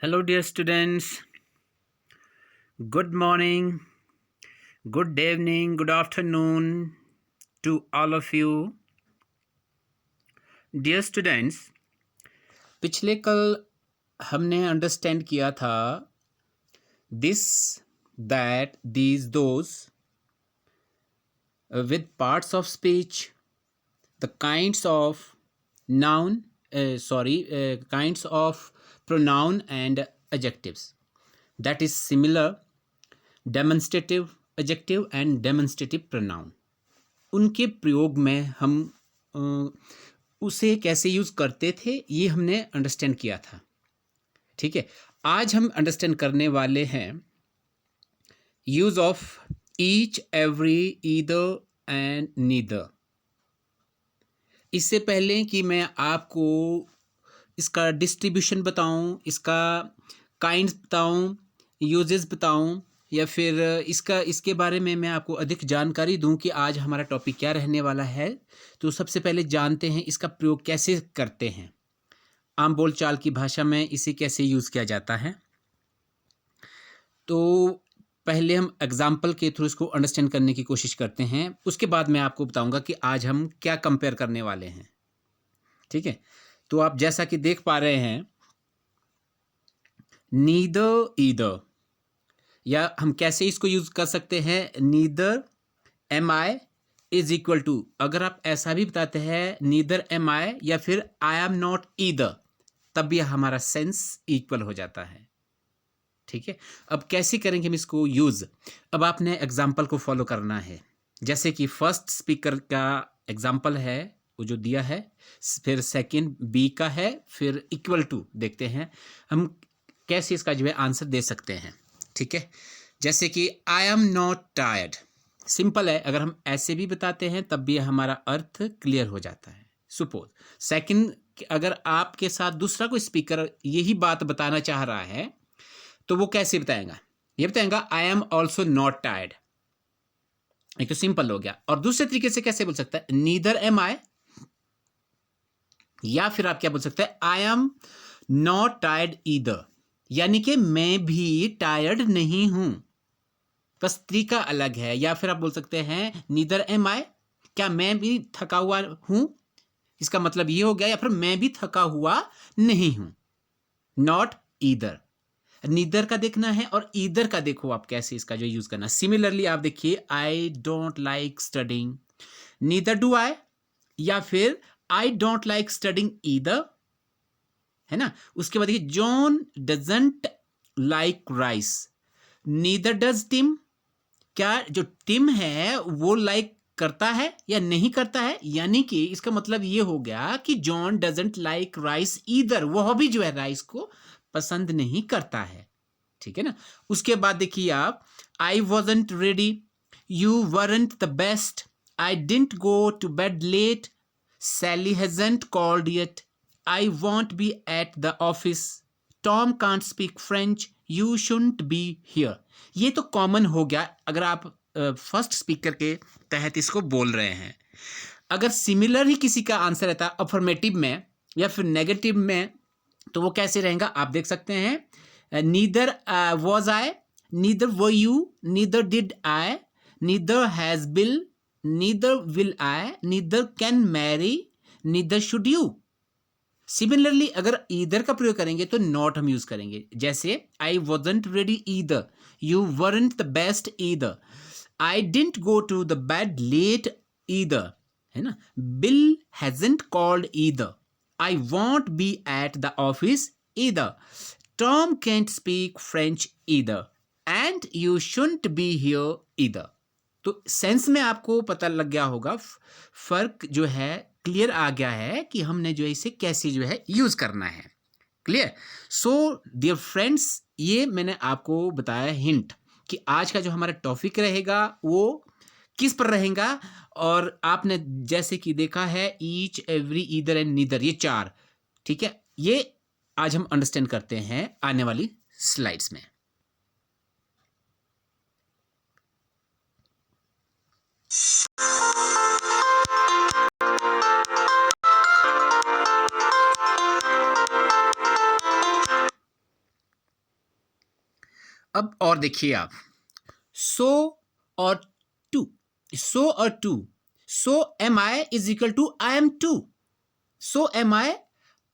Hello, dear students. Good morning, good evening, good afternoon to all of you. Dear students, पिछले कल हमने understand किया था this, that, these, those with parts of speech, the kinds of kinds of pronoun and adjectives. That is similar, demonstrative adjective and demonstrative pronoun. उनके प्रयोग में हम उसे कैसे यूज़ करते थे ये हमने अंडरस्टैंड किया था. ठीक है, आज हम अंडरस्टैंड करने वाले हैं use of each, every, either and neither. इससे पहले कि मैं आपको इसका डिस्ट्रीब्यूशन बताऊं, इसका काइंड्स बताऊं, यूजेस बताऊं, या फिर इसके बारे में मैं आपको अधिक जानकारी दूं कि आज हमारा टॉपिक क्या रहने वाला है, तो सबसे पहले जानते हैं इसका प्रयोग कैसे करते हैं. आम बोलचाल की भाषा में इसे कैसे यूज़ किया जाता है. तो पहले हम एग्जाम्पल के थ्रू इसको अंडरस्टैंड करने की कोशिश करते हैं. उसके बाद मैं आपको बताऊंगा कि आज हम क्या कंपेयर करने वाले हैं. ठीक है, तो आप जैसा कि देख पा रहे हैं, नीदर ईदर, या हम कैसे इसको यूज कर सकते हैं, neither am I is equal to, अगर आप ऐसा भी बताते हैं नीदर एम आई या फिर आई एम नॉट ईदर, तब भी हमारा सेंस इक्वल हो जाता है. ठीक है, अब कैसे करेंगे हम इसको यूज. अब आपने एग्जाम्पल को फॉलो करना है. जैसे कि फर्स्ट स्पीकर का एग्जाम्पल है वो जो दिया है, फिर सेकंड बी का है, फिर इक्वल टू देखते हैं हम कैसे इसका जो है आंसर दे सकते हैं. ठीक है, जैसे कि I am not tired, simple है, अगर हम ऐसे भी बताते हैं तब भी हमारा अर्थ क्लियर हो जाता है. सुपोज सेकंड, अगर आपके साथ दूसरा कोई स्पीकर यही बात बताना चाह रहा है तो वो कैसे बताएगा, ये बताएगा I am also not tired. एक तो सिंपल हो गया. और दूसरे तरीके से कैसे बोल सकता है, नीदर एम आई, या फिर आप क्या बोल सकते हैं, आई एम नॉट टायर्ड ईदर, यानी कि मैं भी टायर्ड नहीं हूं, बस तरीका अलग है. या फिर आप बोल सकते हैं नीदर एम आई, क्या मैं भी थका हुआ हूं, इसका मतलब ये हो गया, या फिर मैं भी थका हुआ नहीं हूं. नॉट ईदर, नीदर का देखना है, और ईदर का देखो आप कैसे इसका जो यूज करना. सिमिलरली आप देखिए, I don't like studying, neither do I, या फिर I don't like studying either, है ना. उसके बाद देखिए, John doesn't like rice, neither does Tim, क्या जो टिम है वो लाइक करता है या नहीं करता है, यानी कि इसका मतलब ये हो गया कि John doesn't like rice either, वह भी जो है राइस को पसंद नहीं करता है. ठीक है ना. उसके बाद देखिए आप, I wasn't ready, you weren't the best, I didn't go to bed late, Sally hasn't called yet, I won't be at the office, Tom can't speak French, you shouldn't be here. ये तो common हो गया अगर आप first speaker के तहत इसको बोल रहे हैं. अगर सिमिलर ही किसी का आंसर रहता अफर्मेटिव में या फिर नेगेटिव में, तो वो कैसे रहेगा आप देख सकते हैं. Neither was I, neither were you, neither did I, neither has Bill, neither will I, neither can Mary, neither should you. Similarly अगर ईदर का प्रयोग करेंगे तो नॉट हम यूज करेंगे. जैसे I wasn't ready either, you weren't the best either, I didn't go to the bed late either, है ना. Bill hasn't called either, I won't be at the office either, Tom can't speak French either, and you shouldn't be here either. तो sense में आपको पता लग गया होगा, फर्क जो है क्लियर आ गया है कि हमने जो है इसे कैसे जो है यूज करना है. क्लियर. सो डियर फ्रेंड्स, ये मैंने आपको बताया हिंट कि आज का जो हमारा टॉपिक रहेगा वो किस पर रहेगा. और आपने जैसे कि देखा है each, every, either and neither, ये चार. ठीक है, ये आज हम अंडरस्टैंड करते हैं आने वाली स्लाइड्स में. अब और देखिए आप, सो और टू, सो और too, so am I is equal to I am too, so am I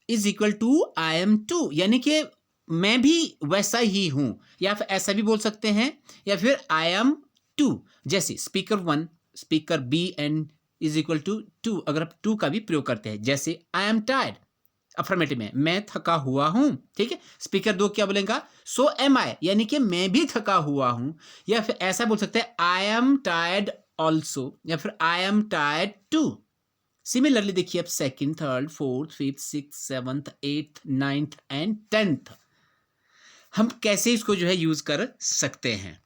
is equal to I am too, यानी कि मैं भी वैसा ही हूं, या फिर ऐसा भी बोल सकते हैं, या फिर आई एम टू। जैसे speaker one, speaker B and is equal to too, अगर आप टू का भी प्रयोग करते हैं, जैसे आई एम टायर्ड, अफर्मेटिव में मैं थका हुआ हूं, ठीक है। स्पीकर दो क्या बोलेगा, सो एम आई, यानी कि मैं भी थका हुआ हूं, या फिर ऐसा बोल सकते हैं आई एम टायर्ड ऑल्सो, या फिर I am tired too. Similarly देखिए अब second, third, fourth, fifth, six, seventh, eighth, ninth and 10th हम कैसे इसको जो है यूज कर सकते हैं।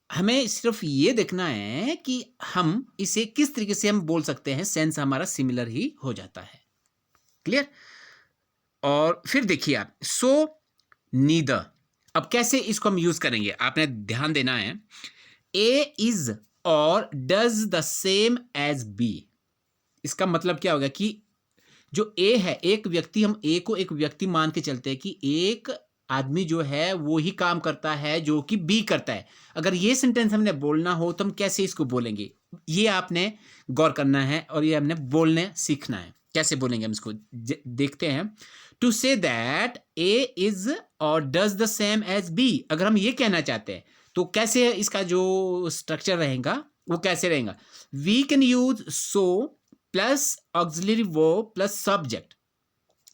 हमें सिर्फ ये देखना है कि हम इसे किस तरीके से हम बोल सकते हैं, सेंस हमारा सिमिलर ही हो जाता है। क्लियर। और फिर देखिए आप, सो नीदर, अब कैसे इसको हम यूज करेंगे, आपने ध्यान देना है। ए इज और does the same as B, इसका मतलब क्या होगा कि जो ए है, एक व्यक्ति, हम ए को एक व्यक्ति मान के चलते हैं कि एक आदमी जो है वो ही काम करता है जो कि बी करता है। अगर ये सेंटेंस हमने बोलना हो तो हम कैसे इसको बोलेंगे, ये आपने गौर करना है और ये हमने बोलने सीखना है। कैसे बोलेंगे हम इसको, देखते हैं। To say that A is और does the same as B, अगर हम ये कहना चाहते हैं तो कैसे इसका जो स्ट्रक्चर रहेगा वो कैसे रहेगा, we can use so plus auxiliary verb plus subject,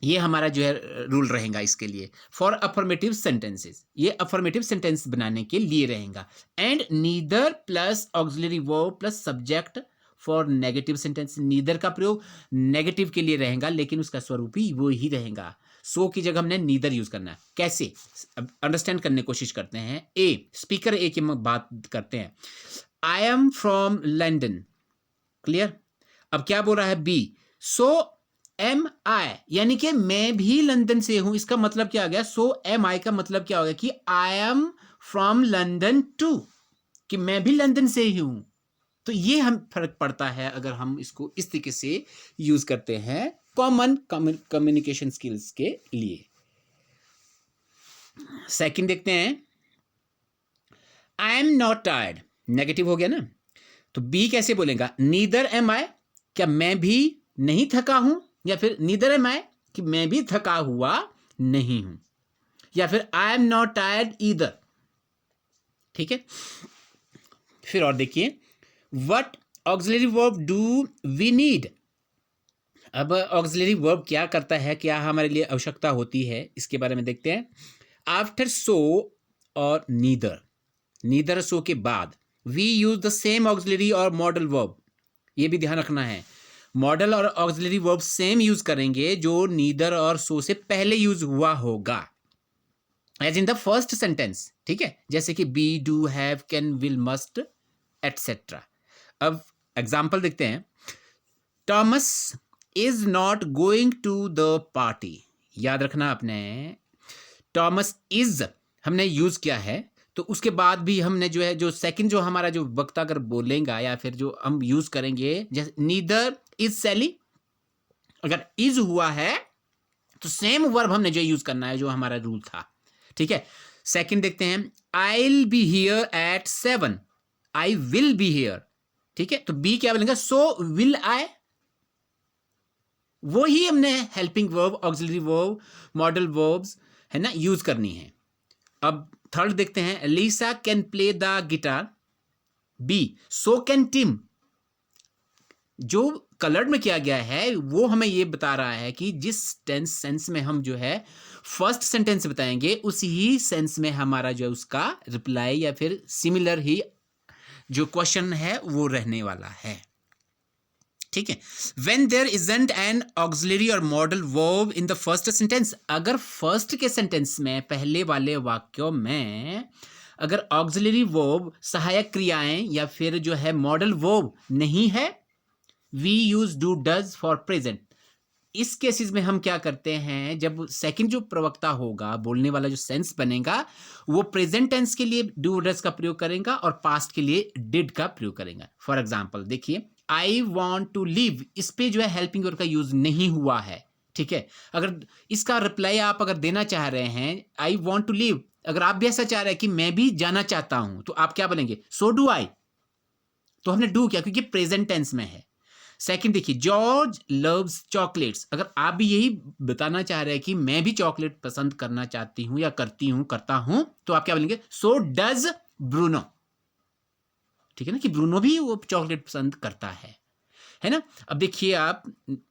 ये हमारा जो है रूल रहेगा इसके लिए फॉर अफर्मेटिव सेंटेंसेस, ये अफर्मेटिव सेंटेंस बनाने के लिए रहेगा। And neither plus auxiliary verb plus subject for negative sentence, neither का प्रयोग नेगेटिव के लिए रहेगा लेकिन उसका स्वरूप ही वो ही रहेगा। सो की जगह हमने नीदर यूज करना है। कैसे, अब अंडरस्टैंड करने की कोशिश करते हैं। ए, स्पीकर ए की बात करते हैं, आई एम फ्रॉम लंदन, क्लियर। अब क्या बोल रहा है बी, सो एम आई, यानी कि मैं भी लंदन से हूं, इसका मतलब क्या आ गया, सो एम आई का मतलब क्या हो गया कि I am from London too, कि मैं भी लंदन से ही हूं। तो ये हम फर्क पड़ता है अगर हम इसको इस तरीके से यूज करते हैं कॉमन कम्युनिकेशन स्किल्स के लिए। सेकंड देखते हैं, आई एम नॉट टायर्ड, नेगेटिव हो गया ना, तो बी कैसे बोलेगा, नीदर एम आई, क्या मैं भी नहीं थका हूं, या फिर नीदर एम आई कि मैं भी थका हुआ नहीं हूं, या फिर I am not tired either, ठीक है। फिर और देखिए, what auxiliary verb do we need, अब ऑक्सिलरी वर्ब क्या करता है, क्या हमारे लिए आवश्यकता होती है, इसके बारे में देखते हैं। आफ्टर सो और नीदर, नीदर सो के बाद we use the same auxiliary और मॉडल वर्ब, ये भी ध्यान रखना है, मॉडल और ऑक्सिलरी वर्ब सेम यूज करेंगे जो नीदर और सो से पहले यूज हुआ होगा, as in the first sentence, ठीक है। जैसे कि be, do, have, can, will, must etcetera. अब एग्जाम्पल देखते हैं, Thomas is not going to the party, याद रखना आपने, टॉमस इज हमने यूज किया है, तो उसके बाद भी हमने जो है, जो सेकंड जो हमारा जो वक्ता अगर बोलेगा या फिर जो हम यूज करेंगे, जैसे नीदर इज सैली, अगर इज हुआ है तो सेम वर्ब हमने जो यूज करना है जो हमारा रूल था, ठीक है। सेकंड देखते हैं, I will be here eight 7, I will be here, ठीक है। तो बी क्या बोलेगा, सो विल आई, वो ही हमने helping verb, auxiliary verb, modal verbs है ना यूज करनी है। अब थर्ड देखते हैं, Lisa can play the guitar, B so can Tim, जो कलर्ड में किया गया है वो हमें ये बता रहा है कि जिस सेंस में हम जो है फर्स्ट सेंटेंस बताएंगे उसी ही सेंस में हमारा जो उसका रिप्लाई या फिर सिमिलर ही जो क्वेश्चन है वो रहने वाला है, ठीक है। When there isn't an auxiliary or modal verb in the first sentence, अगर फर्स्ट के सेंटेंस में पहले वाले वाक्यों में अगर ऑक्सिलरी वर्ब, सहायक क्रियाएं या फिर जो है मॉडल वर्ब नहीं है, we use do does for present. इस केसेस में हम क्या करते हैं, जब सेकंड जो प्रवक्ता होगा, बोलने वाला जो सेंस बनेगा, वो प्रेजेंट टेंस के लिए डू डज का प्रयोग करेगा और पास्ट के लिए डिड का प्रयोग करेगा। फॉर एग्जाम्पल देखिए, आई वॉन्ट टू लिव, इस पे जो है हेल्पिंग वर्ब का यूज नहीं हुआ है, ठीक है। अगर इसका रिप्लाई आप अगर देना चाह रहे हैं, आई वॉन्ट टू लिव, अगर आप भी ऐसा चाह रहे हैं कि मैं भी जाना चाहता हूं, तो आप क्या बोलेंगे? So do I. तो हमने डू किया क्योंकि प्रेजेंट टेंस में है। सेकंड देखिए, जॉर्ज लव्स चॉकलेट्स। अगर आप भी यही बताना चाह रहे हैं कि मैं भी चॉकलेट पसंद करना चाहती हूं या करता हूं, तो आप क्या बोलेंगे? So does Bruno. ठीक है ना, कि ब्रूनो भी वो चॉकलेट पसंद करता है ना। अब देखिए आप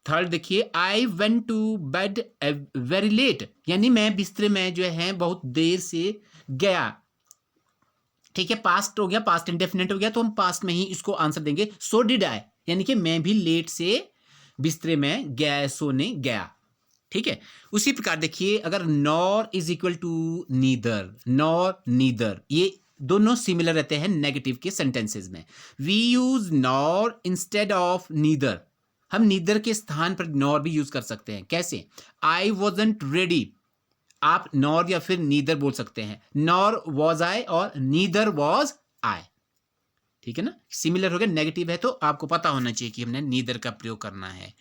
थर्ड देखिए, I went to bed very late, यानी मैं बिस्तर में जो है बहुत देर से गया। ठीक है, पास्ट हो गया, पास्ट इंडेफिनिट हो गया, तो हम पास्ट में ही इसको आंसर देंगे, सो डिड आई, यानी कि मैं भी लेट से बिस्तर में गया, सोने गया। ठीक है, उसी प्रकार देखिए, अगर nor is equal to neither, nor neither, ये दोनों सिमिलर रहते हैं नेगेटिव के सेंटेंसेस में। We use nor instead of neither. हम नीदर के स्थान पर नॉर भी यूज कर सकते हैं। कैसे? आई वॉजंट रेडी, आप नॉर या फिर नीदर बोल सकते हैं। नॉर वॉज आई और नीदर वॉज आई। ठीक है ना, सिमिलर हो गया, नेगेटिव है तो आपको पता होना चाहिए कि हमने नीदर का प्रयोग करना है।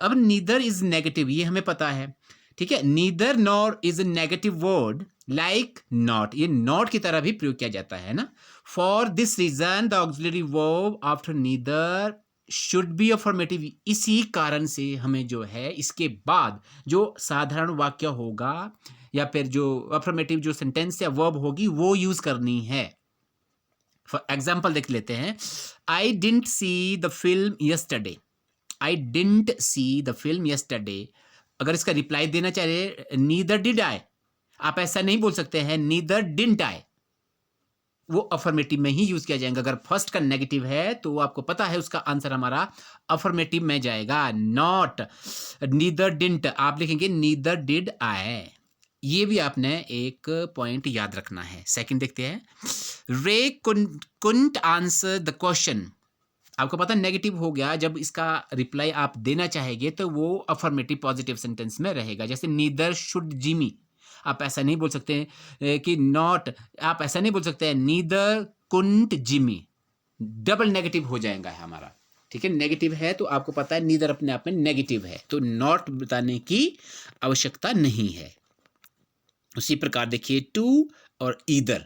अब नीदर इज नेगेटिव, ये हमें पता है। ठीक है, neither nor is a negative word like not, ये नॉट की तरह भी प्रयोग किया जाता है ना। For this reason the auxiliary verb after neither should be affirmative. इसी कारण से हमें जो है इसके बाद जो साधारण वाक्य होगा या फिर जो अफर्मेटिव जो सेंटेंस या वर्ब होगी वो यूज करनी है। फॉर एग्जाम्पल देख लेते हैं, I didn't see the film yesterday. I didn't see the film yesterday, अगर इसका रिप्लाई देना चाहे नीदर डिड आई, आप ऐसा नहीं बोल सकते हैं नीदर डिडंट आई, वो अफर्मेटिव में ही यूज किया जाएगा। अगर फर्स्ट का नेगेटिव है तो आपको पता है उसका आंसर हमारा अफर्मेटिव में जाएगा, नॉट नीदर डिडंट, आप लिखेंगे नीदर डिड आई। ये भी आपने एक पॉइंट याद रखना है। सेकंड देखते हैं, रे कुंट आंसर द क्वेश्चन। आपको पता नेगेटिव हो गया, जब इसका रिप्लाई आप देना चाहेंगे तो वो अफर्मेटिव पॉजिटिव सेंटेंस में रहेगा। जैसे नीदर शुड जिमी, आप ऐसा नहीं बोल सकते कि नॉट, आप ऐसा नहीं बोल सकते नीदर कुंट जिमी, डबल नेगेटिव हो जाएगा हमारा। ठीक है, नेगेटिव है तो आपको पता है नीदर अपने आप में नेगेटिव है, तो नॉट बताने की आवश्यकता नहीं है। उसी प्रकार देखिए, टू और ईदर,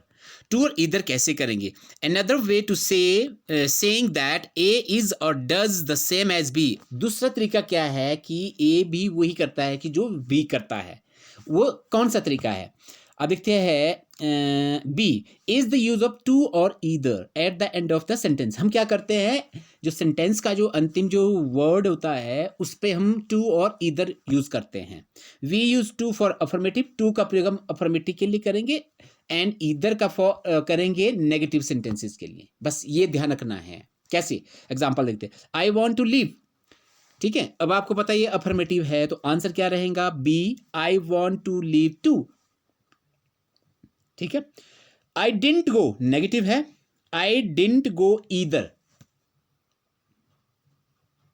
टू और ईदर कैसे करेंगे? Another way to say saying that A is और does the same as B. दूसरा तरीका क्या है कि ए भी वही करता है कि जो बी करता है। वो कौन सा तरीका है? अब देखते हैं, B is the use of too और either at the end of the sentence. हम क्या करते हैं, जो सेंटेंस का जो अंतिम जो वर्ड होता है उस पर हम टू और ईदर यूज करते हैं। We use too for affirmative, too का प्रयोग हम अफर्मेटिव के लिए करेंगे, एंड ईदर का फॉर करेंगे नेगेटिव सेंटेंसेस के लिए। बस ये ध्यान रखना है। कैसे? एग्जाम्पल देखते हैं, आई वॉन्ट टू लीव। ठीक है, अब आपको पता है ये अफर्मेटिव है तो आंसर क्या रहेगा? B, I want to leave too. ठीक है, आई डिडंट गो, नेगेटिव है, I didn't go either.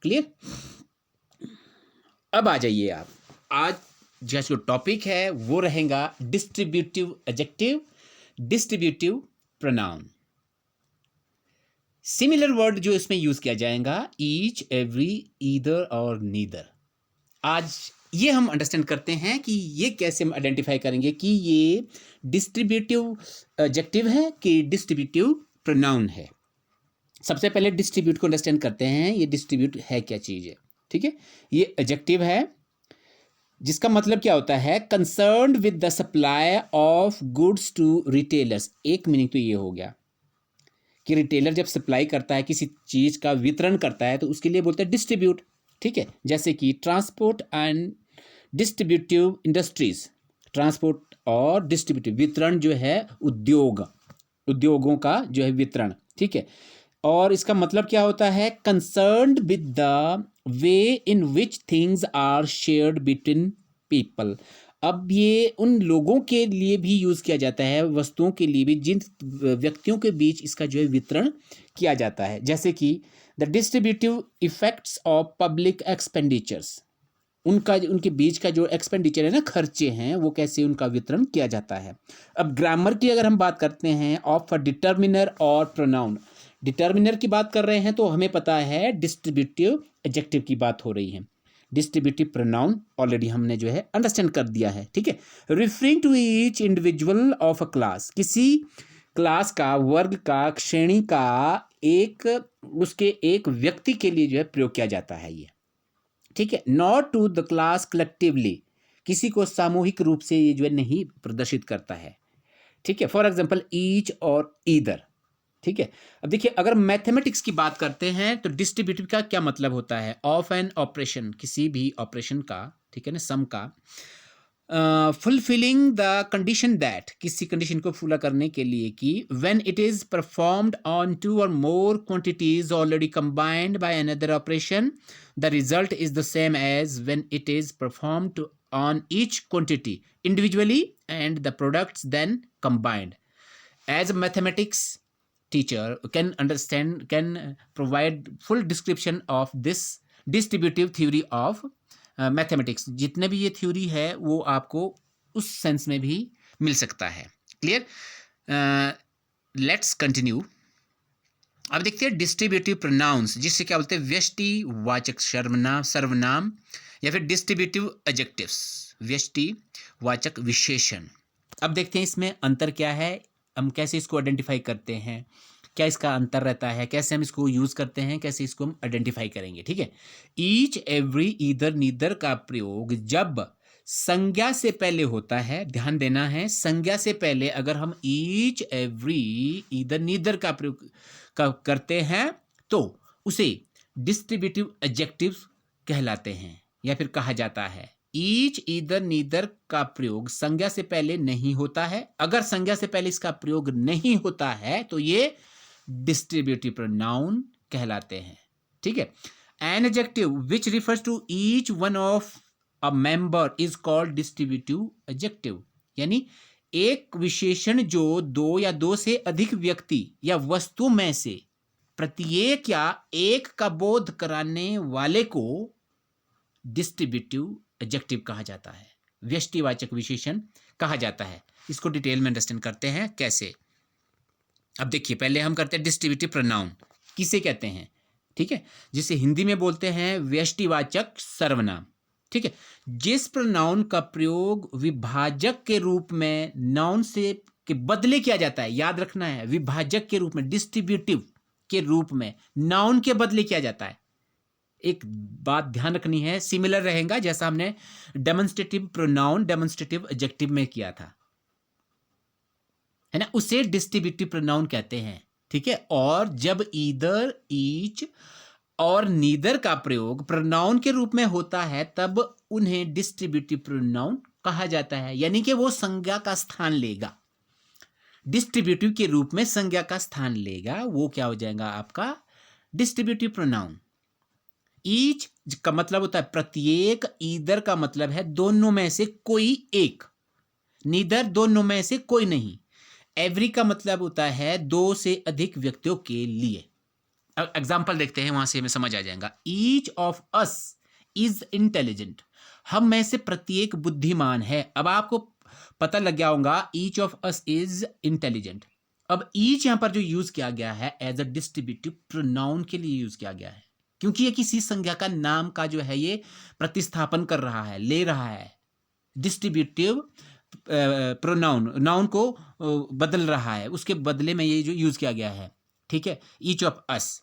Clear? अब आ जाइए आप, आज जो टॉपिक है वो रहेगा distributive adjective, distributive pronoun. Similar word जो इसमें यूज किया जाएगा, ईच, एवरी, ईदर और नीदर। आज ये हम अंडरस्टैंड करते हैं कि ये कैसे हम आइडेंटिफाई करेंगे कि ये डिस्ट्रीब्यूटिव एडजेक्टिव है कि डिस्ट्रीब्यूटिव प्रोनाउन है। सबसे पहले डिस्ट्रीब्यूट को अंडरस्टैंड करते हैं, ये डिस्ट्रीब्यूट है क्या चीज है। ठीक है, ये एडजेक्टिव है जिसका मतलब क्या होता है, concerned with the supply of goods to retailers. एक मीनिंग तो ये हो गया कि रिटेलर जब सप्लाई करता है, किसी चीज का वितरण करता है, तो उसके लिए बोलते हैं डिस्ट्रीब्यूट। ठीक है, जैसे कि transport and distributive industries, transport और डिस्ट्रीब्यूटिव वितरण जो है उद्योगों का जो है वितरण। ठीक है, और इसका मतलब क्या होता है, concerned with the way in which things are shared between people. अब ये उन लोगों के लिए भी यूज किया जाता है, वस्तुओं के लिए भी, जिन व्यक्तियों के बीच इसका जो है वितरण किया जाता है। जैसे कि the distributive effects of public expenditures, उनके बीच का जो एक्सपेंडिचर है ना, खर्चे हैं, वो कैसे उनका वितरण किया जाता है। अब ग्रामर की अगर हम बात करते हैं ऑफ डिटर्मिनर और प्रोनाउन, डिटर्मिनर की बात कर रहे हैं तो हमें पता है डिस्ट्रीब्यूटिव एडजेक्टिव की बात हो रही है। डिस्ट्रीब्यूटिव प्रोनाउन ऑलरेडी हमने जो है अंडरस्टैंड कर दिया है, ठीक है। Referring to each individual of a class, किसी क्लास का, वर्ग का, श्रेणी का एक, उसके एक व्यक्ति के लिए जो है प्रयोग किया जाता है ये, ठीक है। Not to the class collectively, किसी को सामूहिक रूप से ये जो है नहीं प्रदर्शित करता है, ठीक है। फॉर एग्जाम्पल ईच और ईदर, ठीक है। अब देखिए अगर मैथमेटिक्स की बात करते हैं तो डिस्ट्रीब्यूटिव का क्या मतलब होता है, ऑफ एन ऑपरेशन, किसी भी ऑपरेशन का, ठीक है ना, सम का, फुलफिलिंग द कंडीशन दैट, किसी कंडीशन को पूरा करने के लिए कि when it is performed on two और more quantities already combined by another operation, the result is the same as when it is performed on each quantity individually and the products then combined. As a mathematics teacher can understand, can provide full description of this distributive theory of mathematics। जितने भी ये theory है वो आपको उस sense में भी मिल सकता है। क्लियर? Let's continue. अब देखते हैं डिस्ट्रीब्यूटिव प्रोनाउंस, जिससे क्या बोलते हैं, व्यष्टि वाचक सर्वनाम या फिर डिस्ट्रीब्यूटिव एडजेक्टिव्स, व्यष्टि वाचक विशेषण। अब देखते हैं इसमें अंतर क्या है, हम कैसे इसको आइडेंटिफाई करते हैं, क्या इसका अंतर रहता है, कैसे हम इसको यूज करते हैं, कैसे इसको हम आइडेंटिफाई करेंगे, ठीक है। ईच, एवरी, ईदर, नीदर का प्रयोग जब संज्ञा से पहले होता है, ध्यान देना है, संज्ञा से पहले अगर हम ईच, एवरी, ईदर, नीदर का प्रयोग करते हैं तो उसे डिस्ट्रीब्यूटिव एडजेक्टिव कहलाते हैं या फिर कहा जाता है। ईच, ईदर, नीदर का प्रयोग संज्ञा से पहले नहीं होता है। अगर संज्ञा से पहले इसका प्रयोग नहीं होता है तो ये डिस्ट्रीब्यूटिव प्रोनाउन कहलाते हैं, ठीक है। An adjective which refers to each one of a member is called distributive adjective, यानी एक विशेषण जो दो या दो से अधिक व्यक्ति या वस्तु में से प्रत्येक या एक का बोध कराने वाले को डिस्ट्रीब्यूटिव एडजेक्टिव कहा जाता है, व्यष्टिवाचक विशेषण कहा जाता है। इसको डिटेल में अंडरस्टैंड करते हैं कैसे। अब देखिए पहले हम करते हैं डिस्ट्रीब्यूटिव प्रोनाउन किसे कहते हैं, ठीक है, जिसे हिंदी में बोलते हैं व्यष्टिवाचक सर्वनाम, ठीक है। जिस प्रोनाउन का प्रयोग विभाजक के रूप में नाउन से के बदले किया जाता है, याद रखना है, विभाजक के रूप में, डिस्ट्रीब्यूटिव के रूप में नाउन के बदले किया जाता है। एक बात ध्यान रखनी है, सिमिलर रहेगा जैसा हमने डेमोन्स्ट्रेटिव प्रोनाउन डेमोन्स्ट्रेटिव एडजेक्टिव में किया था, है ना, उसे डिस्ट्रीब्यूटिव प्रोनाउन कहते हैं, ठीक है। और जब ईदर, ईच और नीदर का प्रयोग प्रोनाउन के रूप में होता है तब उन्हें डिस्ट्रीब्यूटिव प्रोनाउन कहा जाता है, यानी कि वो संज्ञा का स्थान लेगा, डिस्ट्रीब्यूटिव के रूप में संज्ञा का स्थान लेगा, वो क्या हो जाएगा आपका डिस्ट्रीब्यूटिव प्रोनाउन। ईच का मतलब होता है प्रत्येक, ईदर का मतलब है दोनों में से कोई एक, नीदर दोनों में से कोई नहीं, एवरी का मतलब होता है दो से अधिक व्यक्तियों के लिए। अब एग्जाम्पल देखते हैं, वहां से हमें समझ आ जाएगा। Each of us is intelligent, हम में से प्रत्येक बुद्धिमान है। अब आपको पता लग गया होगा each of us is intelligent. अब ईच यहां पर जो यूज किया गया है एज अ डिस्ट्रीब्यूटिव प्रोनाउन के लिए यूज किया गया है, क्योंकि ये किसी संज्ञा का नाम का जो है ये प्रतिस्थापन कर रहा है, ले रहा है, डिस्ट्रीब्यूटिव प्रोनाउन, नाउन को बदल रहा है, उसके बदले में ये जो यूज किया गया है, ठीक है। Each of us,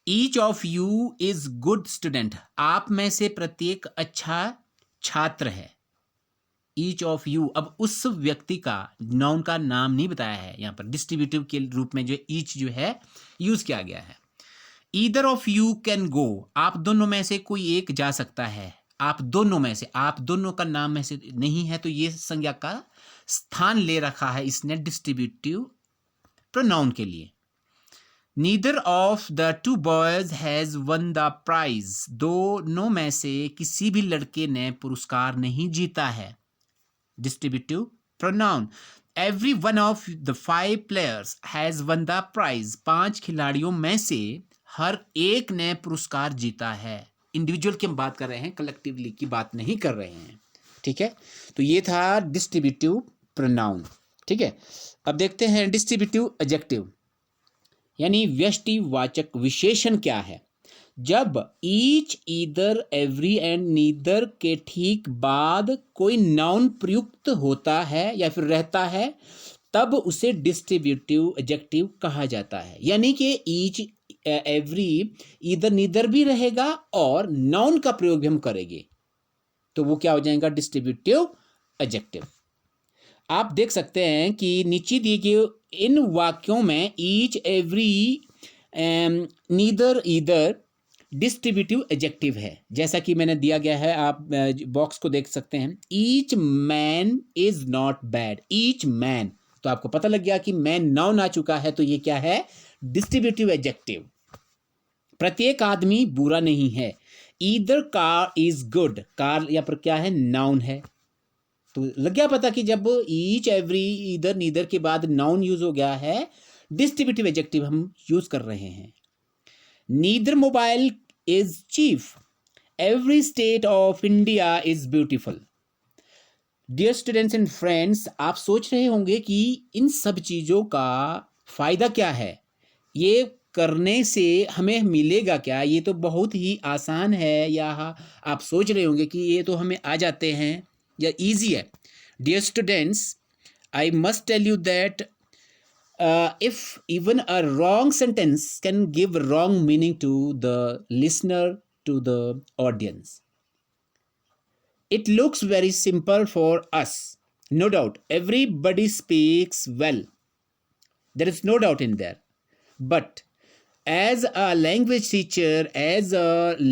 each of you is good student, आप में से प्रत्येक अच्छा छात्र है। ईच ऑफ यू, अब उस व्यक्ति का, नाउन का नाम नहीं बताया है यहां पर, डिस्ट्रीब्यूटिव के रूप में जो ईच जो है यूज किया गया है। Either of you can go, आप दोनों में से कोई एक जा सकता है, आप दोनों में से, आप दोनों का नाम में से नहीं है तो ये संज्ञा का स्थान ले रखा है इसने डिस्ट्रीब्यूटिव प्रोनाउन के लिए। Neither of the two boys has won the prize, दोनों में से किसी भी लड़के ने पुरस्कार नहीं जीता है, distributive pronoun. Every one of the 5 players has won the prize, 5 खिलाड़ियों में से हर एक ने पुरस्कार जीता है। इंडिविजुअल की हम बात कर रहे हैं, कलेक्टिवली की बात नहीं कर रहे हैं, ठीक है। तो ये था डिस्ट्रीब्यूटिव प्रोनाउन, ठीक है। अब देखते हैं डिस्ट्रीब्यूटिव एडजेक्टिव, यानी व्यष्टिवाचक विशेषण क्या है। जब each, either, every and neither के ठीक बाद कोई नाउन प्रयुक्त होता है या फिर रहता है, तब उसे डिस्ट्रीब्यूटिव एडजेक्टिव कहा जाता है। यानी कि ईच, एवरी, ईदर, नीदर भी रहेगा और नाउन का प्रयोग भी हम करेंगे, तो वो क्या हो जाएगा? Distributive adjective. आप देख सकते हैं कि नीचे दिए गए इन वाक्यों में each, every, neither, either distributive adjective है। जैसा कि मैंने दिया गया है, आप बॉक्स को देख सकते हैं। Each man is not bad, each man, तो आपको पता लग गया कि मैन नाउन आ चुका है, तो ये क्या है? Distributive adjective. प्रत्येक आदमी बुरा नहीं है। Either car is good, car या पर क्या है? नाउन है। तो लग गया पता कि जब ईच, एवरी, ईदर, नीदर के बाद नाउन यूज हो गया है, डिस्ट्रीब्यूटिव एडजेक्टिव हम यूज कर रहे हैं। Neither mobile is cheap, every state of India is beautiful. Dear students and friends, आप सोच रहे होंगे कि इन सब चीज़ों का फायदा क्या है, ये करने से हमें मिलेगा क्या? ये तो बहुत ही आसान है, या आप सोच रहे होंगे कि ये तो हमें आ जाते हैं या इजी है। Dear students, I must tell you that if even a wrong sentence can give wrong meaning to the listener, to the audience. It looks very simple for us, no doubt. Everybody speaks well, there is no doubt in there. But as a language teacher, as a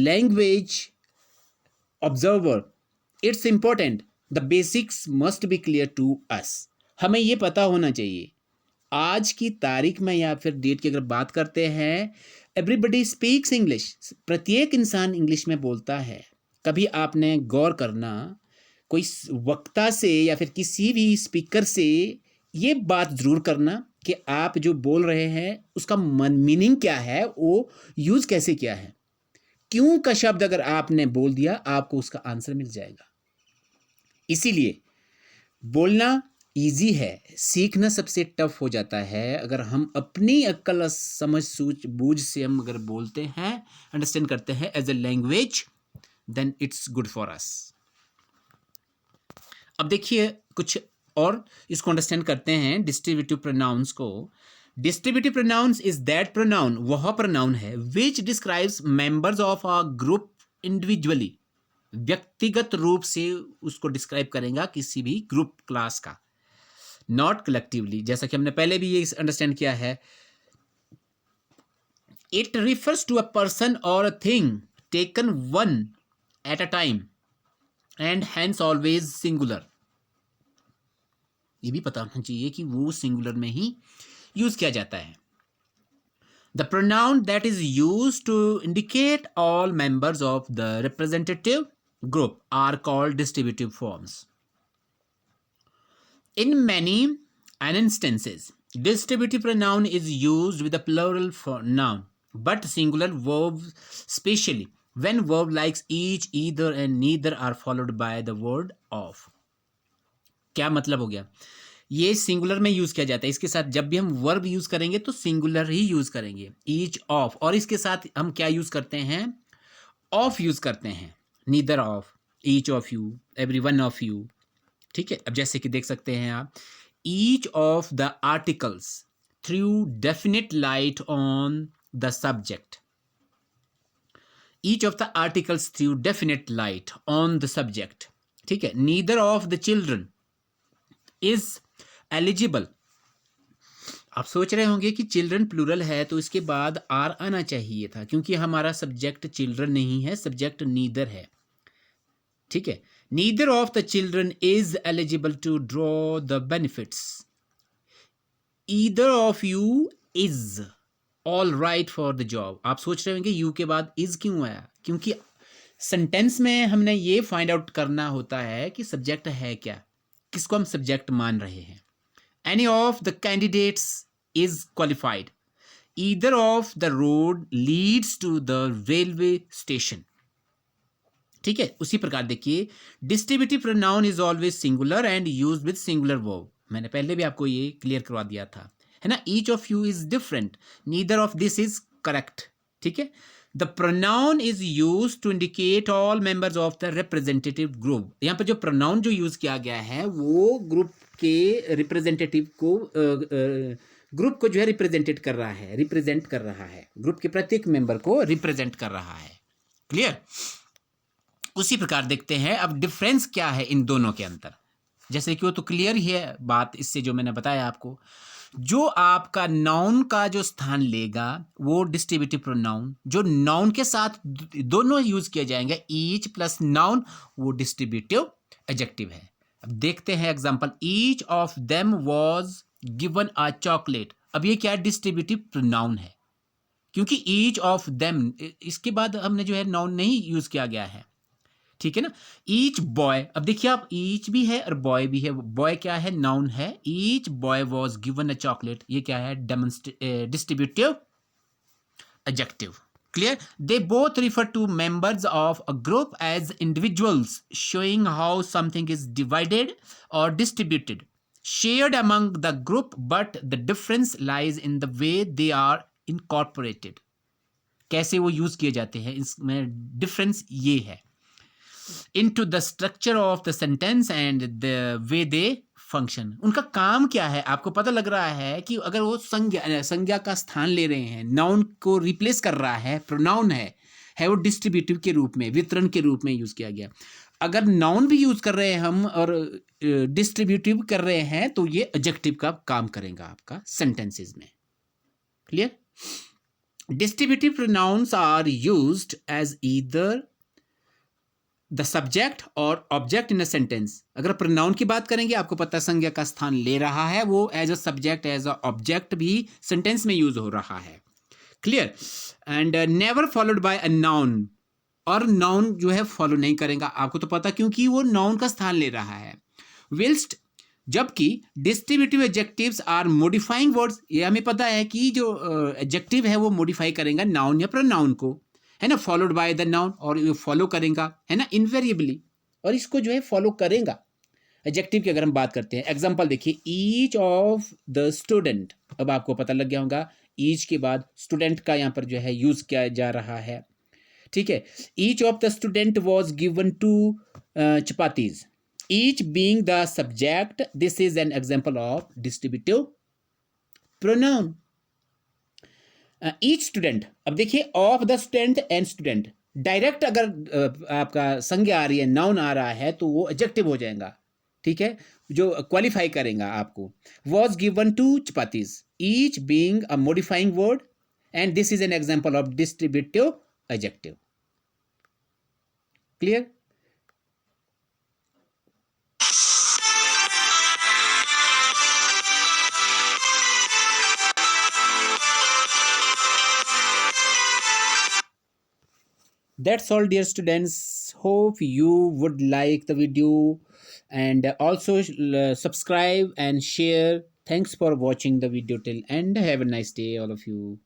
language observer, it's important, the basics must be clear to us. हमें ये पता होना चाहिए। आज की तारीख में या फिर डेट की अगर बात करते हैं, एवरीबडी स्पीक्स इंग्लिश, प्रत्येक इंसान इंग्लिश में बोलता है। कभी आपने गौर करना, कोई वक्ता से या फिर किसी भी स्पीकर से ये बात ज़रूर करना कि आप जो बोल रहे हैं उसका मीनिंग क्या है, वो यूज़ कैसे किया है। क्यों का शब्द अगर आपने बोल दिया, आपको उसका आंसर मिल जाएगा। इसीलिए बोलना इजी है, सीखना सबसे टफ हो जाता है। अगर हम अपनी अक्ल, समझ, सूझ बूझ से हम अगर बोलते हैं, अंडरस्टैंड करते हैं as a language, then it's good for us. अब देखिए कुछ और इसको अंडरस्टैंड करते हैं, डिस्ट्रीब्यूटिव प्रोनाउंस को। Distributive pronouns is that pronoun, वह प्रोनाउन है which describes members of a group individually, व्यक्तिगत रूप से उसको डिस्क्राइब करेगा किसी भी ग्रुप क्लास का, नॉट कलेक्टिवली। जैसा कि हमने पहले भी ये अंडरस्टैंड किया है। It refers to a person और a thing taken one eight a time and hence always singular. ये भी पता होना चाहिए कि वो सिंगुलर में ही यूज किया जाता है। The pronoun that is use to indicate all members of the representative group are called distributive forms. In many instances, distributive pronoun is used with a plural noun, but singular verbs, especially when verb likes each, either and neither are followed by the word of. क्या मतलब हो गया? ये singular में use किया जाता है। इसके साथ जब भी हम वर्ब यूज करेंगे तो सिंगुलर ही यूज करेंगे, ईच, ऑफ, और इसके साथ हम क्या यूज करते हैं? ऑफ यूज करते हैं। Neither of, each of you, every one of you. ठीक है, अब जैसे कि देख सकते हैं आप, each of the articles through definite light on the subject, each of the articles through definite light on the subject. ठीक है, neither of the children is eligible. आप सोच रहे होंगे कि चिल्ड्रन प्लूरल है तो इसके बाद आर आना चाहिए था, क्योंकि हमारा सब्जेक्ट चिल्ड्रन नहीं है, सब्जेक्ट नीदर है। ठीक है, neither of the children is eligible to draw the benefits. Either of you is all right for the job. आप सोच रहे होंगे यू के बाद is क्यों आया? क्योंकि सेंटेंस में हमने ये फाइंड आउट करना होता है कि सब्जेक्ट है क्या, किसको हम सब्जेक्ट मान रहे हैं। Any of the candidates is qualified. Either of the road leads to the railway station. ठीक है, उसी प्रकार देखिए, distributive pronoun is always singular and use with singular verb. मैंने पहले भी आपको ये क्लियर करवा दिया था, है ना। Each of you is different, neither of this is correct. ठीक है, the pronoun is use to indicate all members of the representative group. यहाँ पर जो प्रोनाउन जो यूज किया गया है वो ग्रुप के रिप्रेजेंटेटिव को ग्रुप को जो है रिप्रेजेंटेट कर रहा है, रिप्रेजेंट कर रहा है, ग्रुप के प्रत्येक मेंबर को रिप्रेजेंट कर रहा है। क्लियर? उसी प्रकार देखते हैं अब डिफरेंस क्या है इन दोनों के अंदर। जैसे कि वो तो क्लियर ही है बात इससे जो मैंने बताया आपको। जो आपका नाउन का जो स्थान लेगा वो डिस्ट्रीब्यूटिव प्रोनाउन, जो नाउन के साथ दोनों यूज किए जाएंगे, ईच प्लस नाउन, वो डिस्ट्रीब्यूटिव एडजेक्टिव है। अब देखते हैं example, each of them was given a chocolate. अब ये क्या है? डिस्ट्रीब्यूटिव प्रोनाउन है, क्योंकि ईच ऑफ देम इसके बाद हमने जो है नाउन नहीं यूज किया गया है। ठीक है ना? ईच बॉय, अब देखिए आप, ईच भी है और बॉय भी है। बॉय क्या है? नाउन है। Each boy was given a chocolate, ये क्या है? Distributive adjective. Clear? They both refer to members of a group as individuals, showing how something is divided और distributed, shared among the group, but the difference lies in the way they are incorporated. कैसे वो use किए जाते हैं, इसमें difference ये है। into the structure of the sentence and the way they function। उनका काम क्या है? आपको पता लग रहा है कि अगर वो संज्ञा का स्थान ले रहे हैं, नाउन को रिप्लेस कर रहा है, प्रोनाउन है वो डिस्ट्रीब्यूटिव के रूप में, वितरण के रूप में यूज किया गया। अगर नाउन भी यूज कर रहे हैं हम और डिस्ट्रीब्यूटिव कर रहे हैं तो ये एडजेक्टिव का काम करेगा आपका सेंटेंसेस में। Clear? Distributive pronouns are used as either the subject और ऑब्जेक्ट इन अ सेंटेंस। अगर प्रोनाउन की बात करेंगे, आपको पता है संज्ञा का स्थान ले रहा है, वो as a subject as a object भी सेंटेंस में यूज हो रहा है। Clear? And never followed by a noun, और नाउन जो है फॉलो नहीं करेगा, आपको तो पता, क्योंकि वो नाउन का स्थान ले रहा है। विल्स्ट, जबकि distributive adjectives are modifying words, ये हमें पता है कि जो एडजेक्टिव है वो मॉडिफाई करेगा नाउन या प्रोनाउन को, है ना, फॉलोड बाय द नाउन, और ये फॉलो करेगा, है ना, इनवेरिएबली, और इसको जो है फॉलो करेगा। एडजेक्टिव की अगर हम बात करते हैं, एग्जांपल देखिए, ईच ऑफ द स्टूडेंट। अब आपको पता लग गया होगा ईच के बाद स्टूडेंट का यहाँ पर जो है यूज किया जा रहा है। ठीक है? Each of the student was given two chapatis, each being the subject, this is an example of distributive pronoun. Each student, अब देखिए, of the student and student, direct अगर आपका संज्ञा आ रही है, नाउन आ रहा है, तो वो एडजेक्टिव हो जाएगा। ठीक है? जो क्वालिफाई करेगा आपको। Was given two chapatis, each being a modifying word, and this is an example of distributive adjective. Clear? That's all, dear students. Hope you would like the video, and also subscribe and share. Thanks for watching the video till end. Have a nice day, all of you.